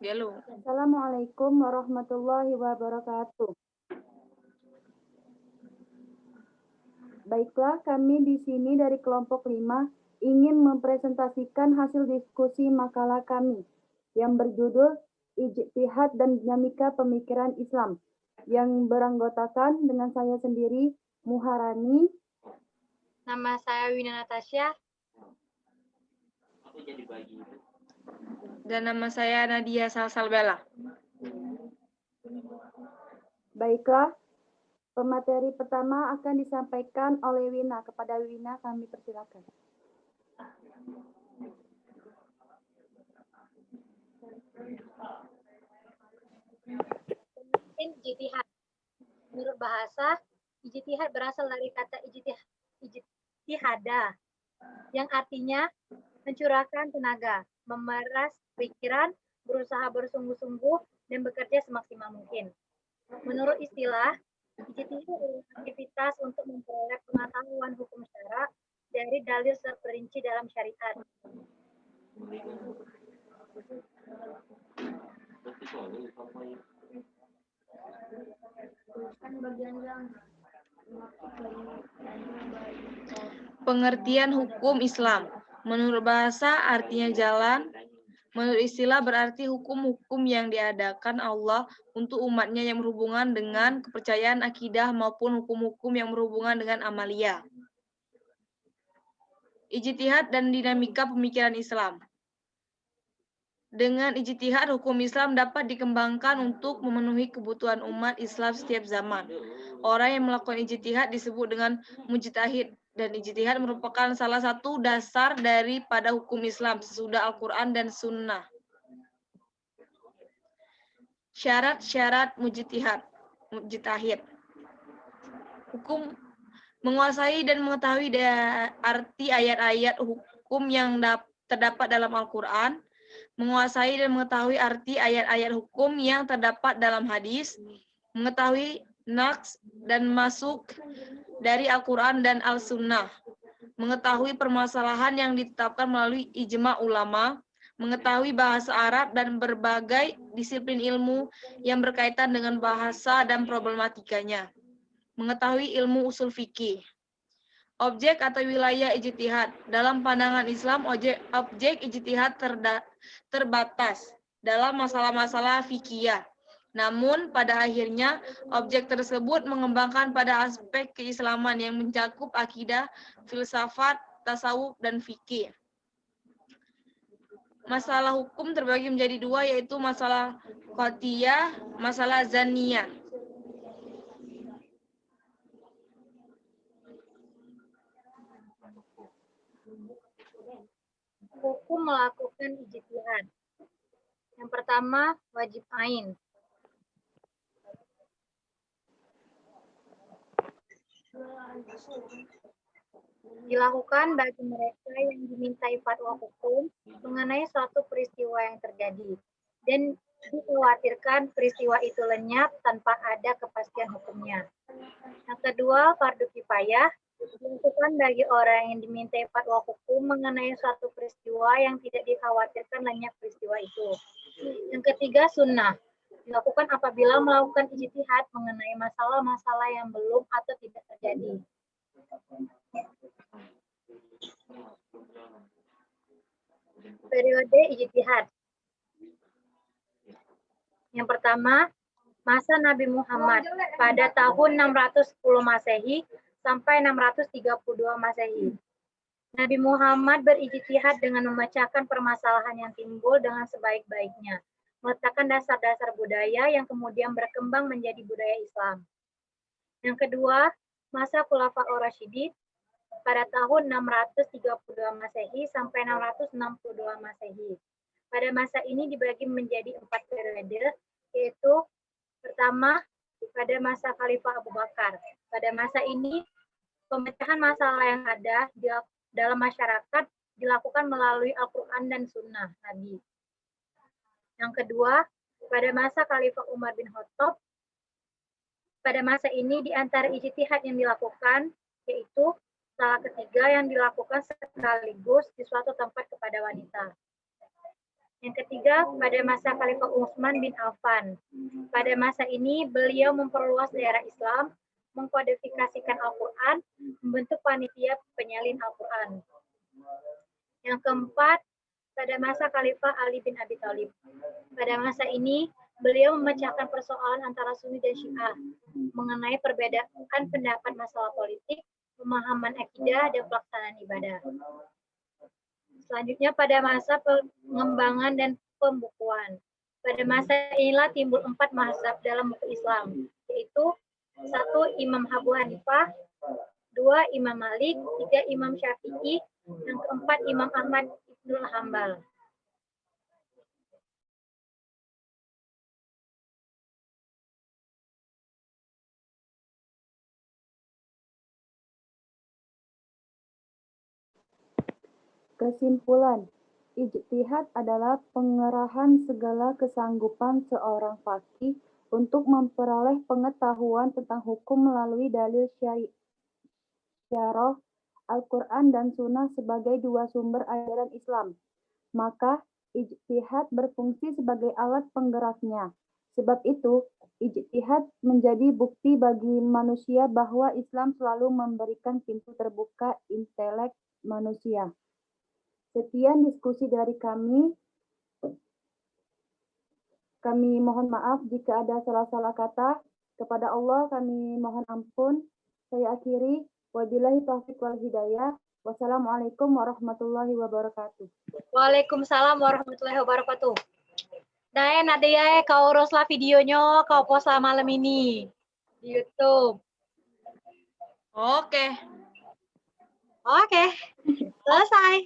Gelo. Assalamualaikum warahmatullahi wabarakatuh. Baiklah, kami di sini dari kelompok 5 ingin mempresentasikan hasil diskusi makalah kami yang berjudul Ijtihad dan Dinamika Pemikiran Islam yang beranggotakan dengan saya sendiri, Muharani. Nama saya Wina Natasha. Dan nama saya Nadia Salsalbela. Baiklah, pemateri pertama akan disampaikan oleh Wina. Kepada Wina kami persilakan. Ijtihad. Menurut bahasa, ijtihad berasal dari kata ijtihada, yang artinya mencurahkan tenaga, memeras pikiran, berusaha bersungguh-sungguh, dan bekerja semaksimal mungkin. Menurut istilah, ijtihad adalah aktivitas untuk memperoleh pengetahuan hukum syara dari dalil terperinci dalam syariat. Pengertian hukum Islam. Menurut bahasa artinya jalan. Menurut istilah berarti hukum-hukum yang diadakan Allah untuk umatnya yang berhubungan dengan kepercayaan akidah maupun hukum-hukum yang berhubungan dengan amalia. Ijtihad dan dinamika pemikiran Islam. Dengan ijtihad, hukum Islam dapat dikembangkan untuk memenuhi kebutuhan umat Islam setiap zaman. Orang yang melakukan ijtihad disebut dengan mujtahid, dan ijtihad merupakan salah satu dasar daripada hukum Islam sesudah Al-Quran dan Sunnah. Syarat-syarat mujtahid. Hukum menguasai dan mengetahui arti ayat-ayat hukum yang terdapat dalam Al-Quran, menguasai dan mengetahui arti ayat-ayat hukum yang terdapat dalam hadis, mengetahui naks dan masuk dari Al-Quran dan Al-Sunnah, mengetahui permasalahan yang ditetapkan melalui ijma ulama, mengetahui bahasa Arab dan berbagai disiplin ilmu yang berkaitan dengan bahasa dan problematikanya, mengetahui ilmu usul fikih. Objek atau wilayah ijtihad. Dalam pandangan Islam, objek ijtihad terbatas dalam masalah-masalah fikih. Namun, pada akhirnya, objek tersebut mengembangkan pada aspek keislaman yang mencakup akidah, filsafat, tasawuf, dan fikih. Masalah hukum terbagi menjadi dua, yaitu masalah qat'iyah, masalah zaniyah. Hukum melakukan ijtihad. Yang pertama, wajib ain. Dilakukan bagi mereka yang dimintai fatwa hukum mengenai suatu peristiwa yang terjadi dan dikhawatirkan peristiwa itu lenyap tanpa ada kepastian hukumnya. Yang kedua, fardu kifayah. Dilakukan bagi orang yang dimintai fatwa hukum mengenai suatu peristiwa yang tidak dikhawatirkan lenyap peristiwa itu. Yang ketiga, sunnah. Dilakukan apabila melakukan ijtihad mengenai masalah-masalah yang belum atau tidak terjadi. Periode ijtihad. Yang pertama, masa Nabi Muhammad pada tahun 610 Masehi sampai 632 Masehi. Nabi Muhammad berijtihad dengan memecahkan permasalahan yang timbul dengan sebaik-baiknya, meletakkan dasar-dasar budaya yang kemudian berkembang menjadi budaya Islam. Yang kedua, masa Khulafaur Rasyidin pada tahun 632 Masehi sampai 662 Masehi. Pada masa ini dibagi menjadi 4 periode, yaitu pertama, pada masa Khalifah Abu Bakar. Pada masa ini, pemecahan masalah yang ada dalam masyarakat dilakukan melalui Al-Quran dan Sunnah Nabi. Yang kedua, pada masa Khalifah Umar bin Khattab, pada masa ini di antara ijtihad yang dilakukan, yaitu salah ketiga yang dilakukan sekaligus di suatu tempat kepada wanita. Yang ketiga, pada masa Khalifah Utsman bin Affan. Pada masa ini, beliau memperluas daerah Islam, mengkodifikasikan Al-Quran, membentuk panitia penyalin Al-Quran. Yang keempat, pada masa Khalifah Ali bin Abi Thalib. Pada masa ini, beliau memecahkan persoalan antara Sunni dan Syiah mengenai perbedaan pendapat masalah politik, pemahaman akidah, dan pelaksanaan ibadah. Selanjutnya pada masa pengembangan dan pembukuan. Pada masa inilah timbul 4 mazhab dalam buku Islam, yaitu 1. Imam Abu Hanifah, 2. Imam Malik, 3. Imam Syafi'i, yang keempat Imam Ahmad Ibnul Hambal. Kesimpulan, ijtihad adalah pengerahan segala kesanggupan seorang faqih untuk memperoleh pengetahuan tentang hukum melalui dalil syarah, Al-Quran dan Sunnah sebagai dua sumber ajaran Islam. Maka, ijtihad berfungsi sebagai alat penggeraknya. Sebab itu, ijtihad menjadi bukti bagi manusia bahwa Islam selalu memberikan pintu terbuka intelek manusia. Sekian diskusi dari kami. Kami mohon maaf jika ada salah-salah kata. Kepada Allah kami mohon ampun. Saya akhiri. Wabillahi taufiq wal hidayah. Wassalamualaikum warahmatullahi wabarakatuh. Waalaikumsalam warahmatullahi wabarakatuh. Nah, nanti ya kau uruslah videonya, kau post lah malam ini di YouTube. Oke. Oke, selesai.